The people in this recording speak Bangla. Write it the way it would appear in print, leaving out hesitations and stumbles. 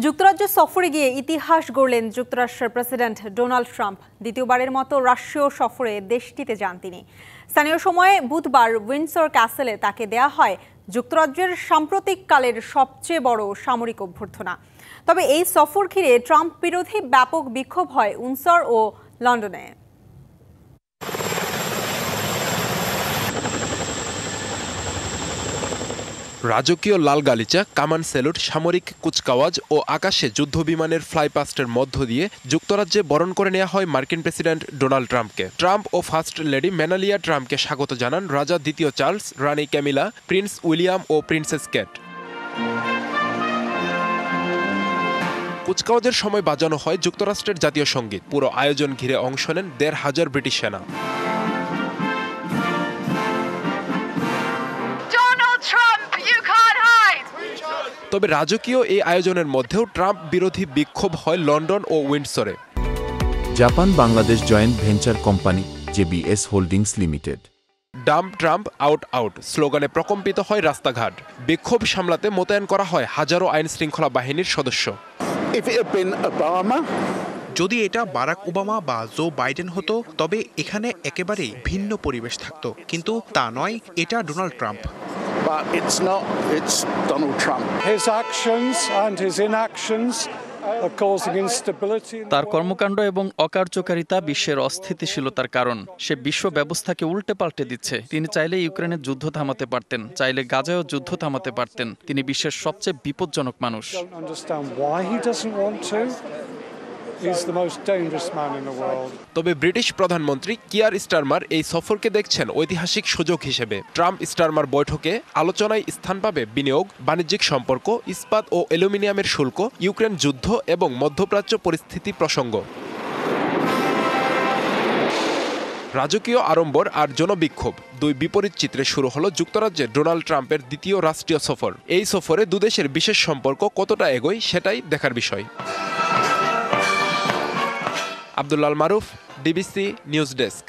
যুক্তরাজ্য সফরে গিয়ে ইতিহাস গড়লেন যুক্তরাষ্ট্রের প্রেসিডেন্ট ডোনাল্ড ট্রাম্প। দ্বিতীয়বারের মতো রাষ্ট্রীয় সফরে দেশটিতে যান তিনি। স্থানীয় সময়ে বুধবার উইন্ডসর ক্যাসেলে তাকে দেয়া হয় যুক্তরাজ্যের সাম্প্রতিককালের সবচেয়ে বড় সামরিক অভ্যর্থনা। তবে এই সফর ঘিরে ট্রাম্প বিরোধী ব্যাপক বিক্ষোভ হয় উইন্ডসর ও লন্ডনে। রাজকীয় লাল গালিচা, কামান স্যালুট, সামরিক কুচকাওয়াজ ও আকাশে যুদ্ধবিমানের ফ্লাইপাস্টের মধ্য দিয়ে যুক্তরাজ্যে বরণ করে নেওয়া হয় মার্কিন প্রেসিডেন্ট ডোনাল্ড ট্রাম্পকে। ট্রাম্প ও ফার্স্ট লেডি মেলানিয়া ট্রাম্পকে স্বাগত জানান রাজা দ্বিতীয় চার্লস, রানী ক্যামিলা, প্রিন্স উইলিয়াম ও প্রিন্সেস কেট। কুচকাওয়াজের সময় বাজানো হয় যুক্তরাষ্ট্রের জাতীয় সঙ্গীত। পুরো আয়োজন ঘিরে অংশ নেন ১৫০০ ব্রিটিশ সেনা। তবে রাজকীয় এই আয়োজনের মধ্যেও ট্রাম্প বিরোধী বিক্ষোভ হয় লন্ডন ও উইন্ডসরে। Japan Bangladesh joint venture company JBS holdings limited. Dump Trump out out স্লোগানে প্রকম্পিত হয় রাস্তাঘাট। বিক্ষোভ সামলাতে মোতায়েন করা হয় হাজারো আইন শৃঙ্খলা বাহিনীর সদস্য। যদি এটা বারাক ওবামা বা জো বাইডেন হতো তবে এখানে একেবারেই ভিন্ন পরিবেশ থাকতো, কিন্তু তা নয়, এটা Donald Trump. But it's not, it's Donald Trump. His actions and his inactions are causing instability. তার কর্মকাণ্ড এবং অকার্যকারিতা বিশ্বের অস্থিতিশীলতার কারণ। সে বিশ্ব ব্যবস্থাকে উল্টে পাল্টে দিচ্ছে। তিনি চাইলে ইউক্রেনের যুদ্ধ থামাতে পারতেন, চাইলে গাজায়ও যুদ্ধ থামাতে পারতেন। তিনি বিশ্বের সবচেয়ে বিপজ্জনক মানুষ। Don't understand why he doesn't want to. He's the most dangerous man in the world. তবে ব্রিটিশ প্রধানমন্ত্রী কিয়ার স্টারমার এই সফরকে দেখছেন ঐতিহাসিক সুযোগ হিসেবে। ট্রাম্প স্টারমার বৈঠকে আলোচনায় স্থান পাবে বিনিয়োগ, বাণিজ্যিক সম্পর্ক, ইস্পাত ও অ্যালুমিনিয়ামের শুল্ক, ইউক্রেন যুদ্ধ এবং মধ্যপ্রাচ্য পরিস্থিতি প্রসঙ্গ। রাজকীয় আড়ম্বর আর জনবিক্ষোভ দুই বিপরীত চিত্রে শুরু হলো যুক্তরাজ্যে ডোনাল্ড ট্রাম্পের দ্বিতীয় রাষ্ট্রীয় সফর। এই সফরে দুদেশের বিশেষ সম্পর্ক কতটা এগোয় সেটাই দেখার বিষয়। আব্দুল্লাহ মারুফ, ডিবিসি নিউজ ডেস্ক।